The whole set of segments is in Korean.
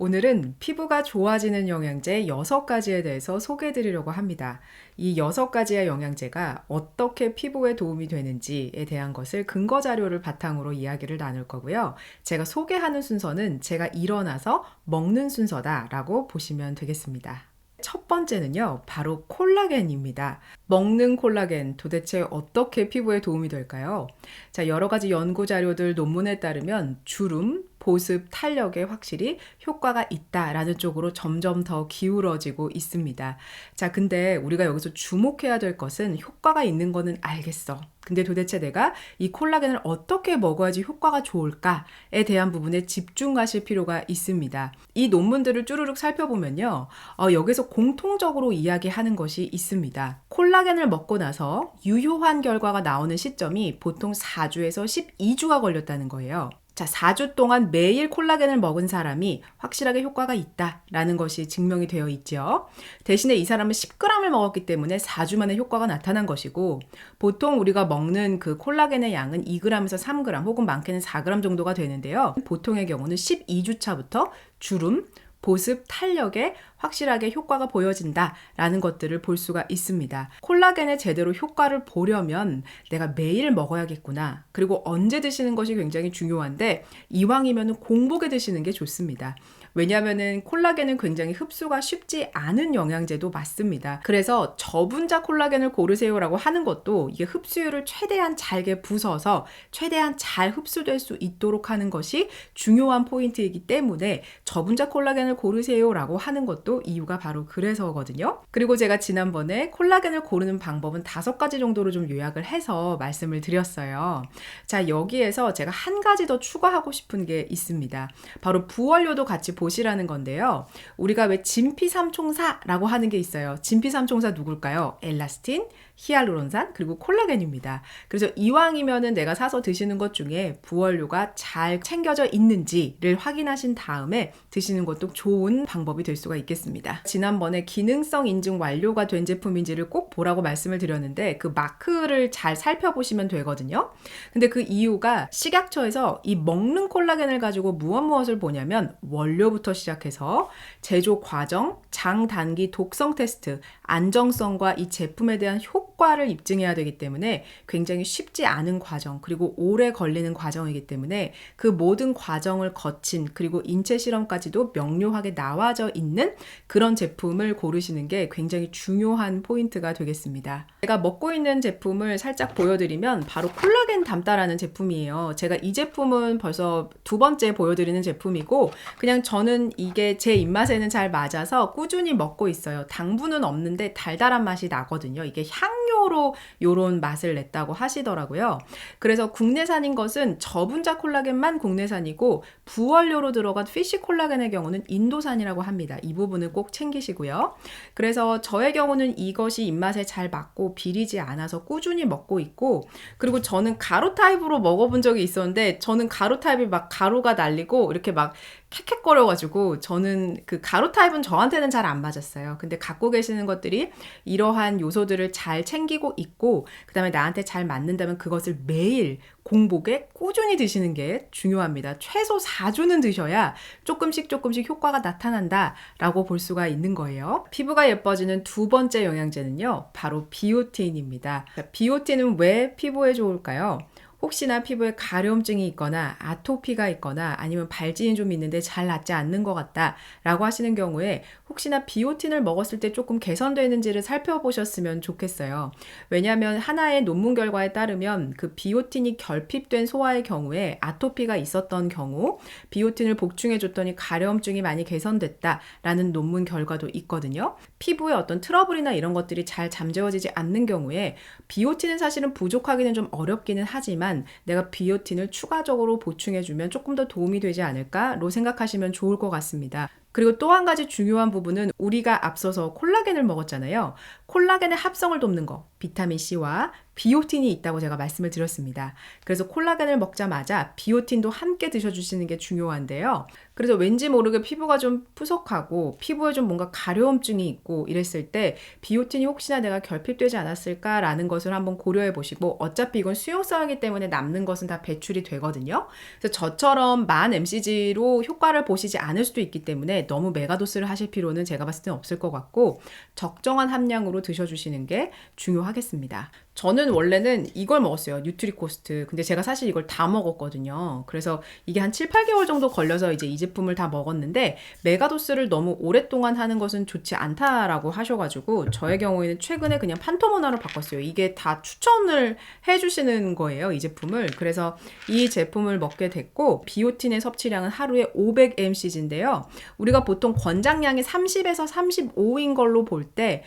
오늘은 피부가 좋아지는 영양제 6가지에 대해서 소개해 드리려고 합니다. 이 6가지의 영양제가 어떻게 피부에 도움이 되는지에 대한 것을 근거 자료를 바탕으로 이야기를 나눌 거고요. 제가 소개하는 순서는 제가 일어나서 먹는 순서다라고 보시면 되겠습니다. 첫 번째는요, 바로 콜라겐입니다. 먹는 콜라겐 도대체 어떻게 피부에 도움이 될까요? 자, 여러 가지 연구 자료들 논문에 따르면 주름, 보습, 탄력에 확실히 효과가 있다라는 쪽으로 점점 더 기울어지고 있습니다. 자, 근데 우리가 여기서 주목해야 될 것은 효과가 있는 거는 알겠어. 근데 도대체 내가 이 콜라겐을 어떻게 먹어야지 효과가 좋을까에 대한 부분에 집중하실 필요가 있습니다. 이 논문들을 쭈루룩 살펴보면요. 여기서 공통적으로 이야기하는 것이 있습니다. 콜라겐을 먹고 나서 유효한 결과가 나오는 시점이 보통 4주에서 12주가 걸렸다는 거예요. 자, 4주 동안 매일 콜라겐을 먹은 사람이 확실하게 효과가 있다라는 것이 증명이 되어 있죠. 대신에 이 사람은 10g을 먹었기 때문에 4주 만에 효과가 나타난 것이고, 보통 우리가 먹는 그 콜라겐의 양은 2g에서 3g 혹은 많게는 4g 정도가 되는데요. 보통의 경우는 12주 차부터 주름, 보습, 탄력에 확실하게 효과가 보여진다라는 것들을 볼 수가 있습니다. 콜라겐의 제대로 효과를 보려면 내가 매일 먹어야겠구나. 그리고 언제 드시는 것이 굉장히 중요한데, 이왕이면 공복에 드시는 게 좋습니다. 왜냐하면 콜라겐은 굉장히 흡수가 쉽지 않은 영양제도 맞습니다. 그래서 저분자 콜라겐을 고르세요라고 하는 것도 이게 흡수율을 최대한 잘게 부숴서 최대한 잘 흡수될 수 있도록 하는 것이 중요한 포인트이기 때문에 저분자 콜라겐을 고르세요라고 하는 것도 이유가 바로 그래서거든요. 그리고 제가 지난번에 콜라겐을 고르는 방법은 5가지 정도로 좀 요약을 해서 말씀을 드렸어요. 자, 여기에서 제가 한 가지 더 추가하고 싶은 게 있습니다. 바로 부원료도 같이 보시라는 건데요. 우리가 왜 진피삼총사라고 하는 게 있어요. 진피삼총사 누굴까요? 엘라스틴, 히알루론산, 그리고 콜라겐입니다. 그래서 이왕이면은 내가 사서 드시는 것 중에 부원료가 잘 챙겨져 있는지를 확인하신 다음에 드시는 것도 좋은 방법이 될 수가 있겠습니다. 지난번에 기능성 인증 완료가 된 제품인지를 꼭 보라고 말씀을 드렸는데 그 마크를 잘 살펴보시면 되거든요. 근데 그 이유가 식약처에서 이 먹는 콜라겐을 가지고 무엇을 보냐면 원료부터 시작해서 제조 과정, 장 단기 독성 테스트, 안정성과 이 제품에 대한 효과를 입증해야 되기 때문에 굉장히 쉽지 않은 과정, 그리고 오래 걸리는 과정이기 때문에 그 모든 과정을 거친, 그리고 인체 실험까지도 명료하게 나와져 있는 그런 제품을 고르시는 게 굉장히 중요한 포인트가 되겠습니다. 제가 먹고 있는 제품을 살짝 보여드리면 바로 콜라겐 담다라는 제품이에요. 제가 이 제품은 벌써 2번째 보여드리는 제품이고, 그냥 저는 이게 제 입맛에는 잘 맞아서 꾸준히 먹고 있어요. 당분은 없는데 달달한 맛이 나거든요. 이게 향료로 이런 맛을 냈다고 하시더라고요. 그래서 국내산인 것은 저분자 콜라겐만 국내산이고, 부원료로 들어간 피쉬 콜라겐의 경우는 인도산이라고 합니다. 이 부분을 꼭 챙기시고요. 그래서 저의 경우는 이것이 입맛에 잘 맞고 비리지 않아서 꾸준히 먹고 있고, 그리고 저는 가루 타입으로 먹어본 적이 있었는데, 저는 가루 타입이 막 가루가 날리고 이렇게 막 캑캑거려가지고 저는 그 가루 타입은 저한테는 잘 안 맞았어요. 근데 갖고 계시는 것들이 이러한 요소들을 잘 챙기고 있고, 그 다음에 나한테 잘 맞는다면 그것을 매일 공복에 꾸준히 드시는 게 중요합니다. 최소 4주는 드셔야 조금씩 효과가 나타난다 라고 볼 수가 있는 거예요. 피부가 예뻐지는 2번째 영양제는요, 바로 비오틴입니다. 비오틴은 왜 피부에 좋을까요? 혹시나 피부에 가려움증이 있거나 아토피가 있거나 아니면 발진이 좀 있는데 잘 낫지 않는 것 같다 라고 하시는 경우에 혹시나 비오틴을 먹었을 때 조금 개선되는지를 살펴보셨으면 좋겠어요. 왜냐하면 하나의 논문 결과에 따르면 그 비오틴이 결핍된 소아의 경우에 아토피가 있었던 경우 비오틴을 복충해줬더니 가려움증이 많이 개선됐다라는 논문 결과도 있거든요. 피부에 어떤 트러블이나 이런 것들이 잘 잠재워지지 않는 경우에 비오틴은 사실은 부족하기는 좀 어렵기는 하지만 내가 비오틴을 추가적으로 보충해주면 조금 더 도움이 되지 않을까로 생각하시면 좋을 것 같습니다. 그리고 또 한 가지 중요한 부분은 우리가 앞서서 콜라겐을 먹었잖아요. 콜라겐의 합성을 돕는 거, 비타민 C와 비오틴이 있다고 제가 말씀을 드렸습니다. 그래서 콜라겐을 먹자마자 비오틴도 함께 드셔주시는 게 중요한데요. 그래서 왠지 모르게 피부가 좀 푸석하고 피부에 좀 뭔가 가려움증이 있고 이랬을 때 비오틴이 혹시나 내가 결핍되지 않았을까라는 것을 한번 고려해 보시고, 어차피 이건 수용성이기 때문에 남는 것은 다 배출이 되거든요. 그래서 저처럼 만 mcg로 효과를 보시지 않을 수도 있기 때문에 너무 메가도스를 하실 필요는 제가 봤을 때는 없을 것 같고, 적정한 함량으로 드셔주시는 게 중요하겠습니다. 저는 원래는 이걸 먹었어요. 뉴트리코스트. 근데 제가 사실 이걸 다 먹었거든요. 그래서 이게 한 7, 8개월 정도 걸려서 이제 이 제품을 다 먹었는데, 메가도스를 너무 오랫동안 하는 것은 좋지 않다라고 하셔가지고 저의 경우에는 최근에 그냥 판토모나로 바꿨어요. 이게 다 추천을 해주시는 거예요, 이 제품을. 그래서 이 제품을 먹게 됐고, 비오틴의 섭취량은 하루에 500mcg인데요. 우리가 보통 권장량이 30에서 35인 걸로 볼 때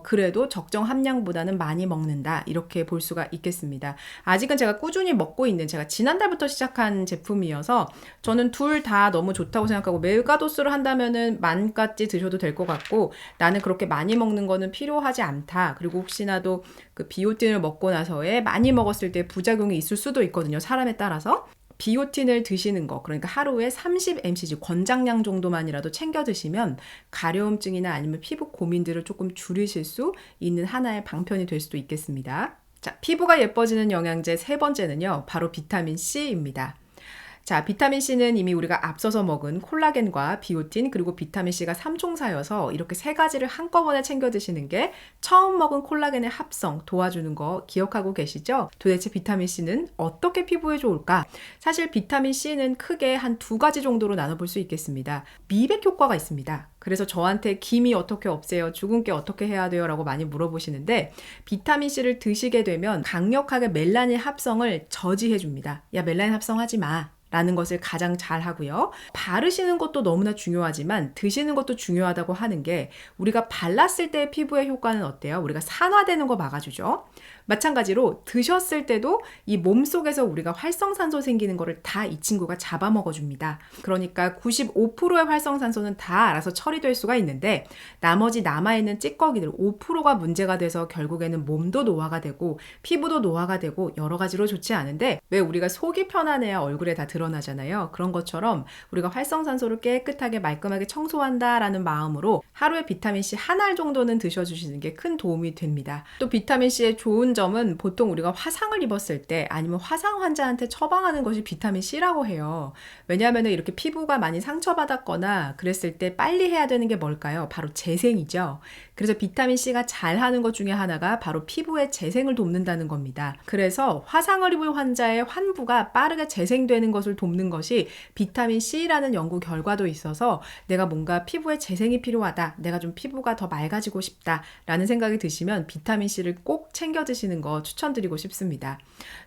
그래도 적정 함량보다는 많이 먹는다, 이렇게 볼 수가 있겠습니다. 아직은 제가 꾸준히 먹고 있는, 제가 지난달부터 시작한 제품이어서 저는 둘 다 너무 좋다고 생각하고, 메가도스를 한다면은 만까지 드셔도 될 것 같고, 나는 그렇게 많이 먹는 거는 필요하지 않다. 그리고 혹시나도 그 비오틴을 먹고 나서에 많이 먹었을 때 부작용이 있을 수도 있거든요, 사람에 따라서. 비오틴을 드시는 거, 그러니까 하루에 30mcg 권장량 정도만이라도 챙겨 드시면 가려움증이나 아니면 피부 고민들을 조금 줄이실 수 있는 하나의 방편이 될 수도 있겠습니다. 자, 피부가 예뻐지는 영양제 세 번째는요, 바로 비타민 C입니다. 자, 비타민 C는 이미 우리가 앞서서 먹은 콜라겐과 비오틴, 그리고 비타민 C가 삼총사여서 이렇게 세 가지를 한꺼번에 챙겨 드시는 게 처음 먹은 콜라겐의 합성 도와주는 거 기억하고 계시죠? 도대체 비타민 C는 어떻게 피부에 좋을까? 사실 비타민 C는 크게 한 두 가지 정도로 나눠볼 수 있겠습니다. 미백 효과가 있습니다. 그래서 저한테 기미 어떻게 없애요? 주근깨 어떻게 해야 돼요? 라고 많이 물어보시는데, 비타민 C를 드시게 되면 강력하게 멜라닌 합성을 저지해 줍니다. 야, 멜라닌 합성하지 마 라는 것을 가장 잘 하고요. 바르시는 것도 너무나 중요하지만 드시는 것도 중요하다고 하는 게, 우리가 발랐을 때 피부의 효과는 어때요? 우리가 산화되는 거 막아주죠. 마찬가지로 드셨을 때도 이 몸속에서 우리가 활성산소 생기는 거를 다 이 친구가 잡아먹어줍니다. 그러니까 95%의 활성산소는 다 알아서 처리될 수가 있는데, 나머지 남아있는 찌꺼기들 5%가 문제가 돼서 결국에는 몸도 노화가 되고 피부도 노화가 되고 여러 가지로 좋지 않은데, 왜 우리가 속이 편안해야 얼굴에 다 드러나잖아요. 그런 것처럼 우리가 활성산소를 깨끗하게 말끔하게 청소한다라는 마음으로 하루에 비타민C 한 알 정도는 드셔주시는 게 큰 도움이 됩니다. 또 비타민C의 좋은 점은, 보통 우리가 화상을 입었을 때 아니면 화상 환자한테 처방하는 것이 비타민C라고 해요. 왜냐하면 이렇게 피부가 많이 상처받았거나 그랬을 때 빨리 해야 되는 게 뭘까요? 바로 재생이죠. 그래서 비타민C가 잘하는 것 중에 하나가 바로 피부의 재생을 돕는다는 겁니다. 그래서 화상을 입을 환자의 환부가 빠르게 재생되는 것을 돕는 것이 비타민C라는 연구 결과도 있어서, 내가 뭔가 피부에 재생이 필요하다, 내가 좀 피부가 더 맑아지고 싶다 라는 생각이 드시면 비타민C를 꼭 챙겨 드시는 거 추천드리고 싶습니다.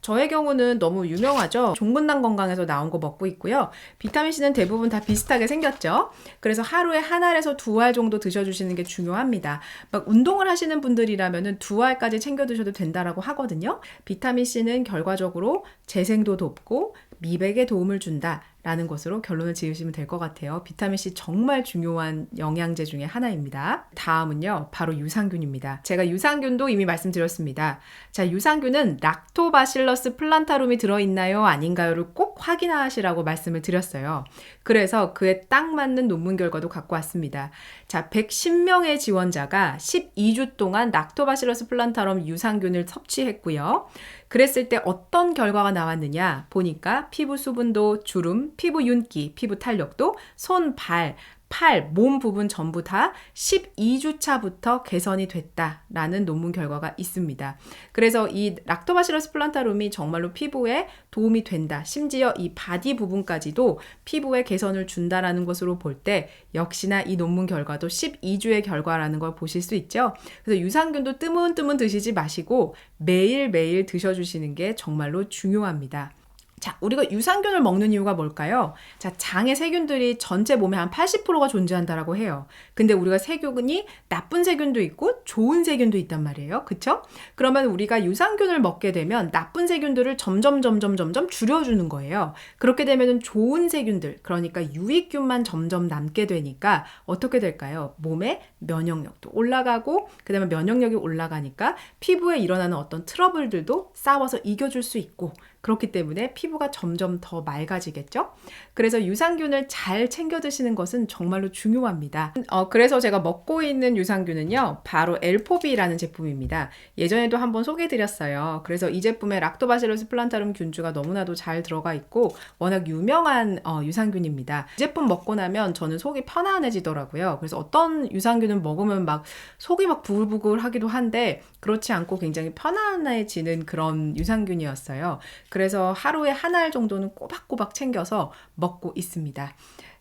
저의 경우는 너무 유명하죠. 종근당 건강에서 나온 거 먹고 있고요. 비타민C는 대부분 다 비슷하게 생겼죠. 그래서 하루에 한 알에서 두 알 정도 드셔주시는 게 중요합니다. 막 운동을 하시는 분들이라면 두 알까지 챙겨 드셔도 된다라고 하거든요. 비타민C는 결과적으로 재생도 돕고 미백에 도움을 준다라는 것으로 결론을 지으시면 될 것 같아요. 비타민C 정말 중요한 영양제 중에 하나입니다. 다음은요, 바로 유산균입니다. 제가 유산균도 이미 말씀드렸습니다. 자, 유산균은 락토바실러스 플란타룸이 들어있나요? 아닌가요를 꼭 확인하시라고 말씀을 드렸어요. 그래서 그에 딱 맞는 논문 결과도 갖고 왔습니다. 자, 110명의 지원자가 12주 동안 락토바실러스 플란타룸 유산균을 섭취했고요. 그랬을 때 어떤 결과가 나왔느냐 보니까 피부 수분도, 주름, 피부 윤기, 피부 탄력도, 손, 발, 팔, 몸 부분 전부 다 12주 차부터 개선이 됐다라는 논문 결과가 있습니다. 그래서 이 락토바실러스 플란타룸이 정말로 피부에 도움이 된다. 심지어 이 바디 부분까지도 피부에 개선을 준다라는 것으로 볼 때, 역시나 이 논문 결과도 12주의 결과라는 걸 보실 수 있죠. 그래서 유산균도 뜨문뜨문 드시지 마시고 매일매일 드셔주시는 게 정말로 중요합니다. 자, 우리가 유산균을 먹는 이유가 뭘까요? 자, 장의 세균들이 전체 몸에 한 80%가 존재한다라고 해요. 근데 우리가 세균이 나쁜 세균도 있고 좋은 세균도 있단 말이에요. 그쵸? 그러면 우리가 유산균을 먹게 되면 나쁜 세균들을 점점 줄여주는 거예요. 그렇게 되면 좋은 세균들, 그러니까 유익균만 점점 남게 되니까 어떻게 될까요? 몸의 면역력도 올라가고, 그 다음에 면역력이 올라가니까 피부에 일어나는 어떤 트러블들도 싸워서 이겨줄 수 있고, 그렇기 때문에 피부가 점점 더 맑아지겠죠? 그래서 유산균을 잘 챙겨 드시는 것은 정말로 중요합니다. 그래서 제가 먹고 있는 유산균은요, 바로 엘포비라는 제품입니다. 예전에도 한번 소개해드렸어요. 그래서 이 제품에 락토바실러스 플란타룸 균주가 너무나도 잘 들어가 있고 워낙 유명한 유산균입니다. 이 제품 먹고 나면 저는 속이 편안해지더라고요. 그래서 어떤 유산균은 먹으면 막 속이 막 부글부글 하기도 한데 그렇지 않고 굉장히 편안해지는 그런 유산균이었어요. 그래서 하루에 한 알 정도는 꼬박꼬박 챙겨서 먹고 있습니다.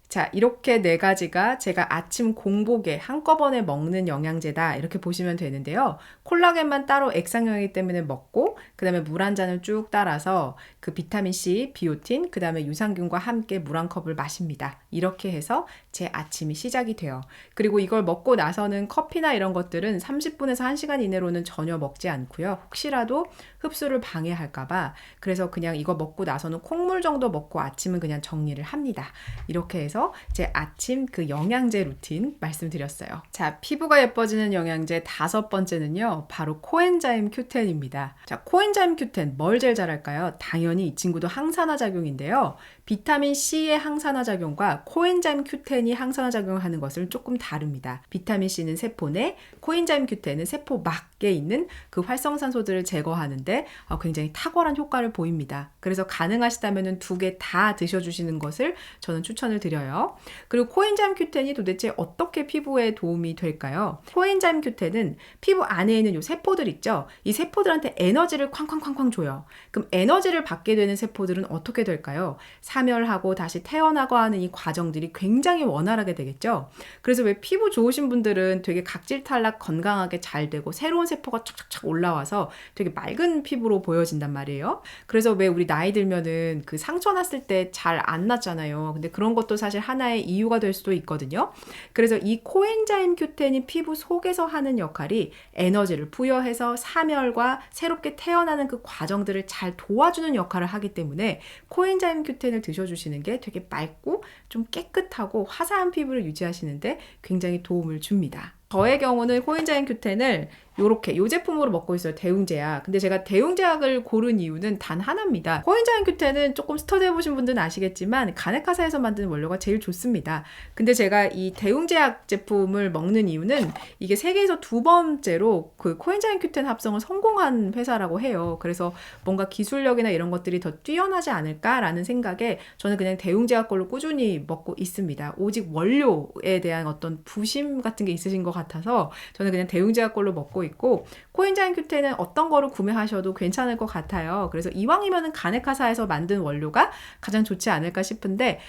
자, 이렇게 4가지가 제가 아침 공복에 한꺼번에 먹는 영양제다 이렇게 보시면 되는데요. 콜라겐만 따로 액상형이기 때문에 먹고 그 다음에 물 한 잔을 쭉 따라서 그 비타민C, 비오틴, 그 다음에 유산균과 함께 물 한 컵을 마십니다. 이렇게 해서 제 아침이 시작이 돼요. 그리고 이걸 먹고 나서는 커피나 이런 것들은 30분에서 1시간 이내로는 전혀 먹지 않고요. 혹시라도 흡수를 방해할까봐 그래서 그냥 이거 먹고 나서는 콩물 정도 먹고 아침은 그냥 정리를 합니다. 이렇게 해서 제 아침 그 영양제 루틴 말씀드렸어요. 자, 피부가 예뻐지는 영양제 5번째는요. 바로 코엔자임 Q10입니다. 자, 코엔자임 Q10 뭘 제일 잘할까요? 당연히 이 친구도 항산화 작용인데요. 비타민 C의 항산화 작용과 코엔자임 Q10이 항산화 작용하는 것을 조금 다릅니다. 비타민 C는 세포 내, 코엔자임 Q10은 세포 막에 있는 그 활성산소들을 제거하는데 굉장히 탁월한 효과를 보입니다. 그래서 가능하시다면 2개 다 드셔주시는 것을 저는 추천을 드려요. 그리고 코엔자임 Q10이 도대체 어떻게 피부에 도움이 될까요? 코엔자임 Q10은 피부 안에 있는 이 세포들 있죠? 이 세포들한테 에너지를 쾅쾅쾅쾅 줘요. 그럼 에너지를 받게 되는 세포들은 어떻게 될까요? 사멸하고 다시 태어나고 하는 이 과정들이 굉장히 원활하게 되겠죠? 그래서 왜 피부 좋으신 분들은 되게 각질 탈락 건강하게 잘 되고 새로운 세포가 촥촥촥 올라와서 되게 맑은 피부로 보여진단 말이에요. 그래서 왜 우리 나이 들면은 그 상처 났을 때 잘 안 났잖아요. 근데 그런 것도 사실 하나의 이유가 될 수도 있거든요. 그래서 이 코엔자임 Q10이 피부 속에서 하는 역할이 에너지를 부여해서 사멸과 새롭게 태어나는 그 과정들을 잘 도와주는 역할을 하기 때문에 코엔자임 Q10을 드셔주시는 게 되게 맑고 좀 깨끗하고 화사한 피부를 유지하시는데 굉장히 도움을 줍니다. 저의 경우는 코엔자임 Q10을 요렇게 요 제품으로 먹고 있어요. 대웅제약. 근데 제가 대웅제약을 고른 이유는 단 하나입니다. 코엔자임 Q10은 조금 스터디 해보신 분들은 아시겠지만 가네카사에서 만드는 원료가 제일 좋습니다. 근데 제가 이 대웅제약 제품을 먹는 이유는 이게 세계에서 2번째로 그 코엔자임 Q10 합성을 성공한 회사라고 해요. 그래서 뭔가 기술력이나 이런 것들이 더 뛰어나지 않을까라는 생각에 저는 그냥 대웅제약 걸로 꾸준히 먹고 있습니다. 오직 원료에 대한 어떤 부심 같은 게 있으신 것 같아서 저는 그냥 대웅제약 걸로 먹고 있고 코엔자임 Q10은 어떤 거를 구매하셔도 괜찮을 것 같아요. 그래서 이왕이면은 가네카사에서 만든 원료가 가장 좋지 않을까 싶은데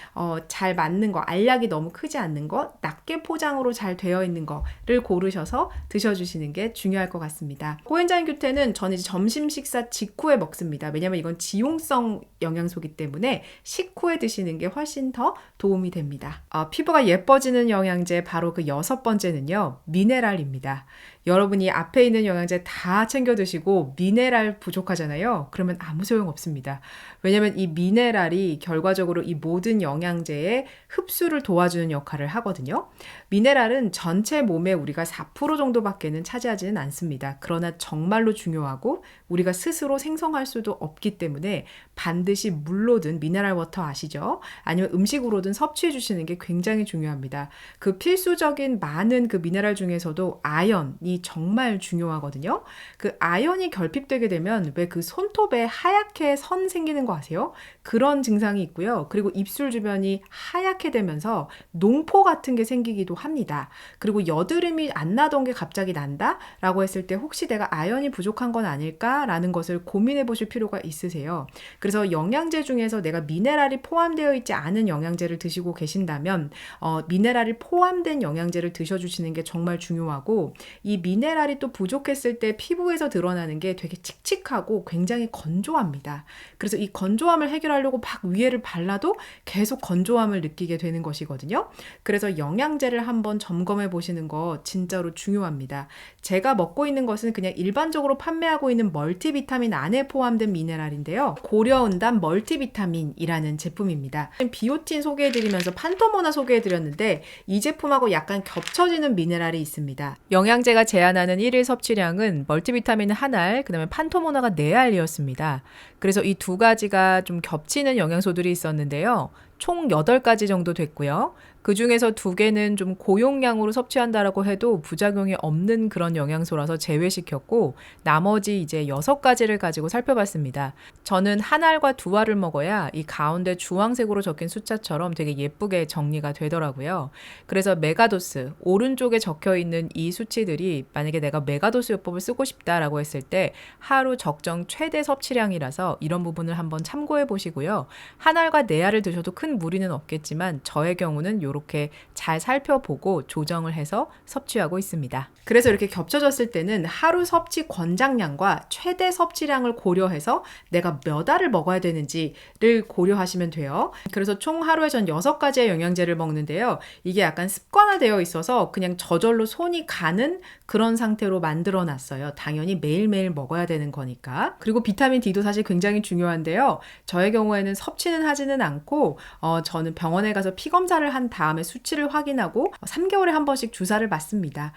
잘 맞는 거, 알약이 너무 크지 않는 거, 낱개 포장으로 잘 되어 있는 거를 고르셔서 드셔주시는 게 중요할 것 같습니다. 코엔자임 Q10은 저는 이제 점심 식사 직후에 먹습니다. 왜냐면 이건 지용성 영양소이기 때문에 식후에 드시는 게 훨씬 더 도움이 됩니다. 피부가 예뻐지는 영양제 바로 그 6번째는요. 미네랄입니다. 여러분이 앞에 있는 영양제 다 챙겨 드시고 미네랄 부족하잖아요. 그러면 아무 소용 없습니다. 왜냐면 이 미네랄이 결과적으로 이 모든 영양제의 흡수를 도와주는 역할을 하거든요. 미네랄은 전체 몸에 우리가 4% 정도밖에는 차지하지는 않습니다. 그러나 정말로 중요하고 우리가 스스로 생성할 수도 없기 때문에 반드시 물로든 미네랄 워터 아시죠? 아니면 음식으로든 섭취해 주시는 게 굉장히 중요합니다. 그 필수적인 많은 그 미네랄 중에서도 아연이 정말 중요하거든요. 그 아연이 결핍되게 되면 왜 그 손톱에 하얗게 선 생기는 거 아세요? 그런 증상이 있고요. 그리고 입술 주변이 하얗게 되면서 농포 같은 게 생기기도 합니다. 그리고 여드름이 안 나던 게 갑자기 난다? 라고 했을 때 혹시 내가 아연이 부족한 건 아닐까라는 것을 고민해 보실 필요가 있으세요. 그래서 영양제 중에서 내가 미네랄이 포함되어 있지 않은 영양제를 드시고 계신다면 미네랄이 포함된 영양제를 드셔주시는 게 정말 중요하고 이 이 미네랄이 또 부족했을 때 피부에서 드러나는 게 되게 칙칙하고 굉장히 건조합니다. 그래서 이 건조함을 해결하려고 막 위에를 발라도 계속 건조함을 느끼게 되는 것이거든요. 그래서 영양제를 한번 점검해 보시는 거 진짜로 중요합니다. 제가 먹고 있는 것은 그냥 일반적으로 판매하고 있는 멀티비타민 안에 포함된 미네랄인데요. 고려은단 멀티비타민이라는 제품입니다. 비오틴 소개해드리면서 판토모나 소개해드렸는데 이 제품하고 약간 겹쳐지는 미네랄이 있습니다. 영양제가 제한하는 1일 섭취량은 멀티비타민은 한 알, 그 다음에 판토모나가 4알이었습니다. 그래서 이 두 가지가 좀 겹치는 영양소들이 있었는데요. 총 8가지 정도 됐고요. 그 중에서 2개는 좀 고용량으로 섭취한다라고 해도 부작용이 없는 그런 영양소라서 제외시켰고 나머지 이제 6가지를 가지고 살펴봤습니다. 저는 한 알과 2알을 먹어야 이 가운데 주황색으로 적힌 숫자처럼 되게 예쁘게 정리가 되더라고요. 그래서 메가도스, 오른쪽에 적혀있는 이 수치들이 만약에 내가 메가도스 요법을 쓰고 싶다라고 했을 때 하루 적정 최대 섭취량이라서 이런 부분을 한번 참고해 보시고요. 한 알과 4알을 드셔도 큰 무리는 없겠지만 저의 경우는 이렇게 잘 살펴보고 조정을 해서 섭취하고 있습니다. 그래서 이렇게 겹쳐졌을 때는 하루 섭취 권장량과 최대 섭취량을 고려해서 내가 몇 알을 먹어야 되는지를 고려하시면 돼요. 그래서 총 하루에 전 6가지의 영양제를 먹는데요. 이게 약간 습관화되어 있어서 그냥 저절로 손이 가는 그런 상태로 만들어 놨어요. 당연히 매일매일 먹어야 되는 거니까. 그리고 비타민 D도 사실 굉장히 중요한데요. 저의 경우에는 섭취는 하지는 않고 저는 병원에 가서 피 검사를 한 다음에 수치를 확인하고 3개월에 한 번씩 주사를 맞습니다.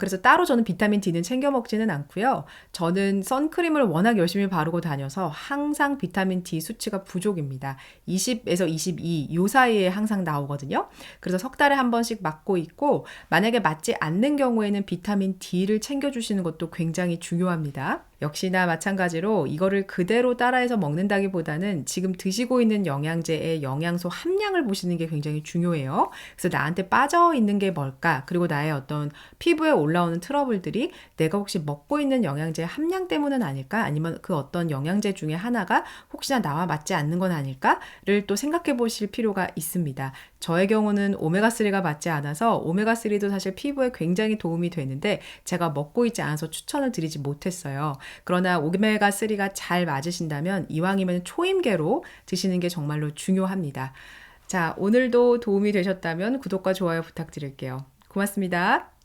그래서 따로 저는 비타민 D는 챙겨 먹지는 않고요. 저는 선크림을 워낙 열심히 바르고 다녀서 항상 비타민 D 수치가 부족입니다. 20에서 22 요 사이에 항상 나오거든요. 그래서 석 달에 한 번씩 맞고 있고 만약에 맞지 않는 경우에는 비타민 D를 챙겨주시는 것도 굉장히 중요합니다. 역시나 마찬가지로 이거를 그대로 따라해서 먹는다기보다는 지금 드시고 있는 영양제의 영양소 함량을 보시는 게 굉장히 중요해요. 그래서 나한테 빠져 있는 게 뭘까? 그리고 나의 어떤 피부에 올라오는 트러블들이 내가 혹시 먹고 있는 영양제의 함량 때문은 아닐까? 아니면 그 어떤 영양제 중에 하나가 혹시나 나와 맞지 않는 건 아닐까?를 또 생각해 보실 필요가 있습니다. 저의 경우는 오메가3가 맞지 않아서 오메가3도 사실 피부에 굉장히 도움이 되는데 제가 먹고 있지 않아서 추천을 드리지 못했어요. 그러나 오메가3가 잘 맞으신다면 이왕이면 초임계로 드시는 게 정말로 중요합니다. 자, 오늘도 도움이 되셨다면 구독과 좋아요 부탁드릴게요. 고맙습니다.